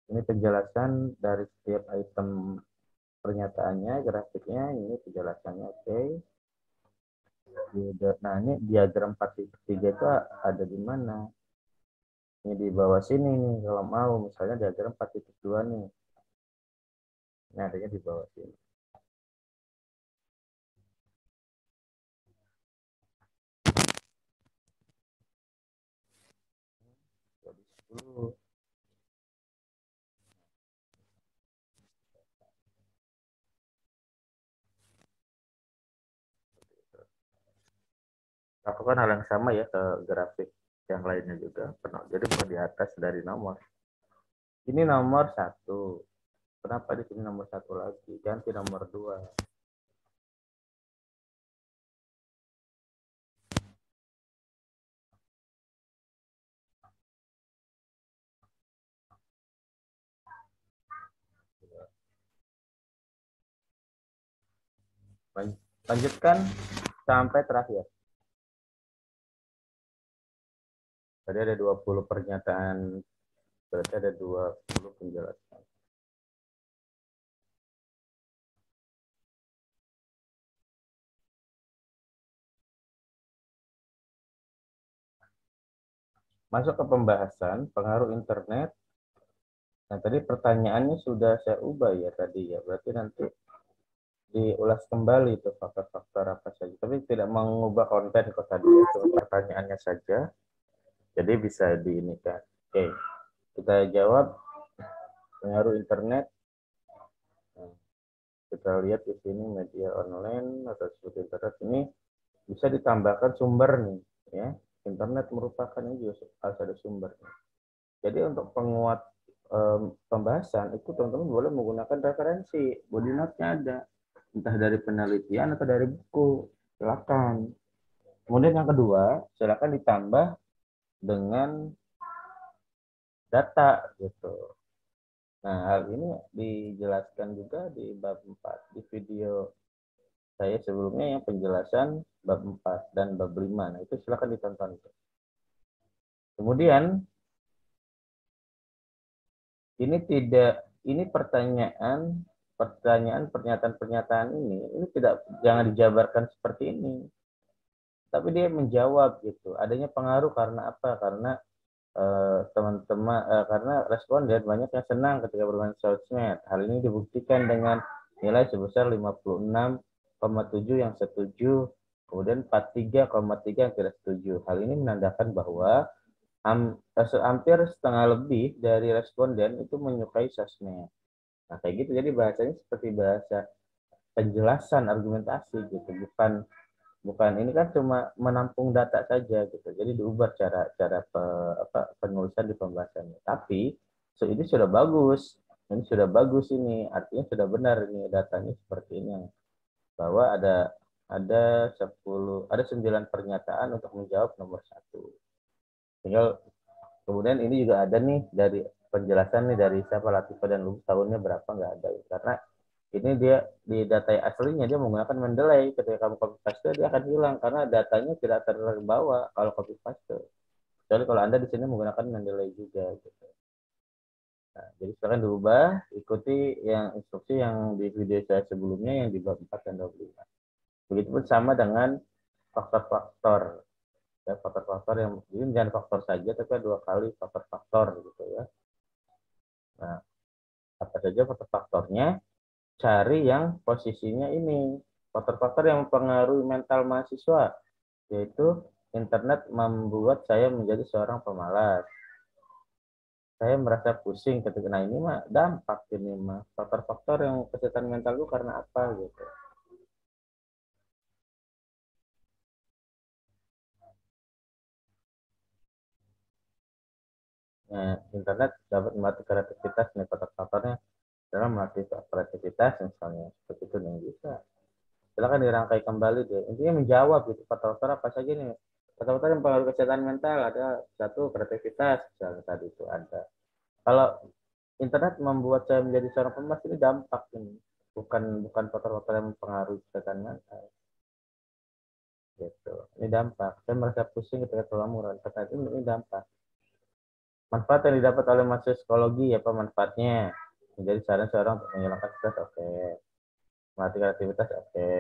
Ini penjelasan dari setiap item pernyataannya, grafiknya, ini penjelasannya. Oke. Nah, ini diagram 4.3 itu ada di mana? Ini di bawah sini nih, kalau mau. Misalnya diagram 4.2 nih. Ini adanya di bawah sini. Jadi 10. Lakukan hal yang sama ya ke grafik yang lainnya juga. Jadi bukan di atas dari nomor. Ini nomor 1. Kenapa di sini nomor 1 lagi? Ganti nomor 2. Lanjutkan sampai terakhir. Tadi ada 20 pernyataan, berarti ada 20 penjelasan. Masuk ke pembahasan pengaruh internet. Nah, tadi pertanyaannya sudah saya ubah ya tadi ya. Berarti nanti diulas kembali itu faktor-faktor apa saja. Tapi tidak mengubah konten kok tadi ya. Cuma pertanyaannya saja. Jadi bisa diinikan. Oke, kita jawab pengaruh internet. Nah, kita lihat di sini media online atau seperti internet ini bisa ditambahkan sumber nih ya. Internet merupakan ini juga harus ada sumber. Jadi untuk penguat pembahasan itu teman-teman boleh menggunakan referensi, body note-nya ada, entah dari penelitian atau dari buku, silakan. Kemudian yang kedua, silakan ditambah dengan data gitu. Nah, hal ini dijelaskan juga di bab 4 di video saya sebelumnya yang penjelasan bab 4 dan bab 5. Nah, itu silakan ditonton. Kemudian ini pernyataan-pernyataan ini tidak jangan dijabarkan seperti ini, tapi dia menjawab gitu. Adanya pengaruh karena apa? Karena teman-teman karena responden banyak yang senang ketika bermain sosmed. Hal ini dibuktikan dengan nilai sebesar 56,7 yang setuju, kemudian 43,3 yang tidak setuju. Hal ini menandakan bahwa hampir setengah lebih dari responden itu menyukai sosmed. Nah, kayak gitu. Jadi bahasanya seperti bahasa penjelasan argumentasi gitu, bukan bukan ini kan cuma menampung data saja gitu. Jadi diubah cara cara penulisan di pembahasannya. Tapi ini sudah bagus. Ini sudah bagus ini. Artinya sudah benar ini datanya seperti ini, bahwa ada 9 pernyataan untuk menjawab nomor 1. Tinggal kemudian ini juga ada nih dari penjelasan nih dari siapa Latifa dan Lubis tahunnya berapa nggak ada ya. Karena ini dia di data aslinya dia menggunakan Mendeley, ketika kamu copy paste dia akan hilang karena datanya tidak terbawa kalau copy paste. Kecuali kalau Anda di sini menggunakan Mendeley juga gitu. Nah, jadi sekarang diubah, ikuti yang instruksi yang di video saya sebelumnya yang di bab 4 dan 25. Begitupun sama dengan faktor-faktor. Ya, faktor-faktor yang ini jangan faktor saja tapi 2 kali faktor-faktor gitu ya. Nah, apa saja faktor-faktornya? Cari yang posisinya ini. Faktor-faktor yang mempengaruhi mental mahasiswa, yaitu internet membuat saya menjadi seorang pemalas. Saya merasa pusing ketika, nah ini mah dampak ini mah. Faktor-faktor yang kesehatan mental itu karena apa gitu. Nah, internet dapat membantu kreativitas nih faktor-faktornya. dalam melatih kreativitas misalnya, seperti itu yang bisa. Silakan dirangkai kembali deh. Intinya menjawab gitu faktor-faktor apa saja nih. Faktor-faktor yang pengaruh kesehatan mental ada satu kreativitas misalnya tadi itu ada. Kalau internet membuat saya menjadi seorang pemalas ini dampak ini, bukan faktor-faktor yang mempengaruhi kesehatan mental. Gitu. Ini dampak. Saya merasa pusing ketika keluar murah. Ini dampak. Manfaat yang didapat oleh mahasiswa psikologi apa manfaatnya? Menjadi saran seorang untuk menghilangkan stres oke. Melatih kreativitas oke.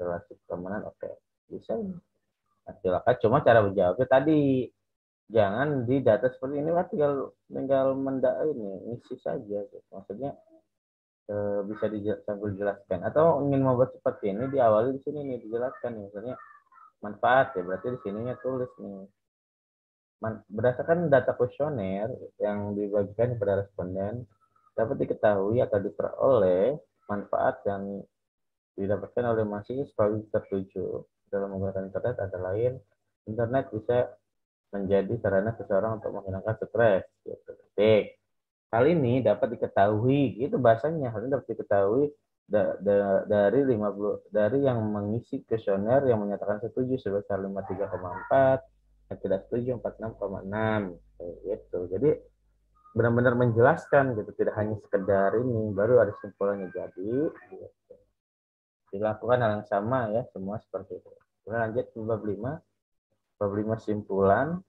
Relasi pertemanan oke. Bisa. Nah, silakan. Cuma cara menjawabnya tadi jangan di data seperti ini lah tinggal ini isi saja gitu. Maksudnya bisa sambil dijelaskan atau ingin membuat seperti ini diawali di sini nih dijelaskan nih misalnya manfaat ya berarti di sininya tulis nih berdasarkan data kuesioner yang dibagikan kepada responden dapat diketahui atau diperoleh manfaat yang didapatkan oleh mahasiswa tertuju dalam menggunakan internet antara lain internet bisa menjadi sarana seseorang untuk menghilangkan stres gitu. Hal ini dapat diketahui itu bahasanya hal ini dapat diketahui dari yang mengisi kuesioner yang menyatakan setuju sebesar 53,4 yang tidak setuju 46,6 gitu. Jadi benar-benar menjelaskan gitu tidak hanya sekedar ini baru ada simpulannya jadi gitu. Dilakukan hal yang sama ya semua seperti itu. Kemudian lanjut ke bab 5 simpulan.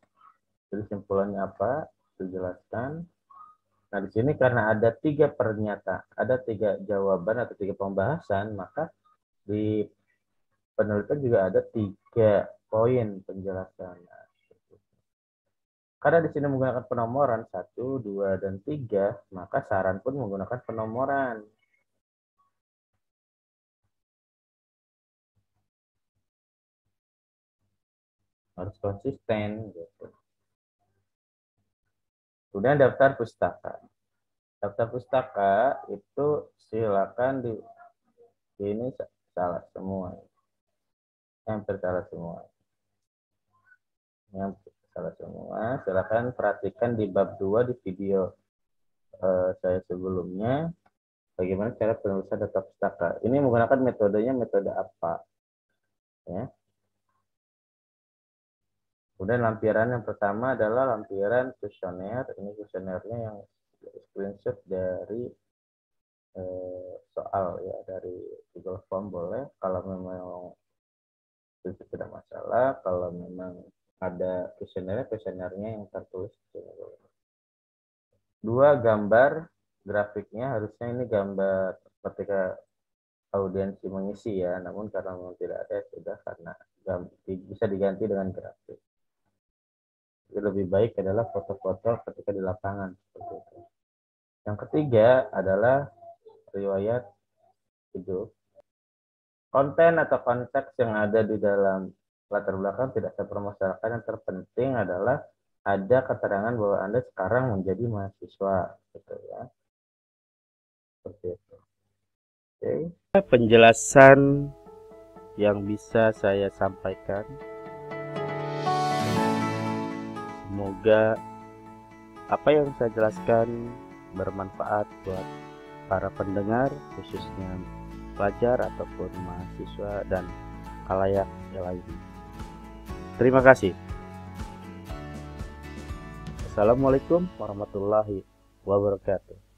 Jadi simpulannya apa dijelaskan. Nah, di sini karena ada 3 pernyataan, ada 3 jawaban atau 3 pembahasan, maka di penelitian juga ada 3 poin penjelasan. Nah, karena di sini menggunakan penomoran 1, 2, dan 3, maka saran pun menggunakan penomoran. Harus konsisten. Gitu. Kemudian daftar pustaka. Daftar pustaka itu silakan ini salah semua. Hampir salah semua. Yang salah semua. Silakan perhatikan di bab 2 di video saya sebelumnya. Bagaimana cara penulisan data pustaka. Ini menggunakan metodenya metode apa? Ya. Kemudian lampiran yang pertama adalah lampiran kuesioner. Ini kuesionernya yang screenshot dari soal ya dari Google Form boleh. Kalau memang itu tidak masalah. Kalau memang ada kuesionernya yang tertulis. Dua gambar grafiknya harusnya ini gambar ketika audiensi mengisi ya, namun karena memang tidak ada sudah karena bisa diganti dengan grafik. Jadi lebih baik adalah foto-foto ketika di lapangan seperti itu. Yang ketiga adalah riwayat hidup. Konten atau konteks yang ada di dalam latar belakang tidak terpermasalahkan. Yang terpenting adalah ada keterangan bahwa Anda sekarang menjadi mahasiswa, gitu ya. Seperti itu. Oke. Penjelasan yang bisa saya sampaikan. Semoga apa yang saya jelaskan bermanfaat buat para pendengar, khususnya pelajar ataupun mahasiswa dan khalayak yang lainnya. Terima kasih. Assalamualaikum warahmatullahi wabarakatuh.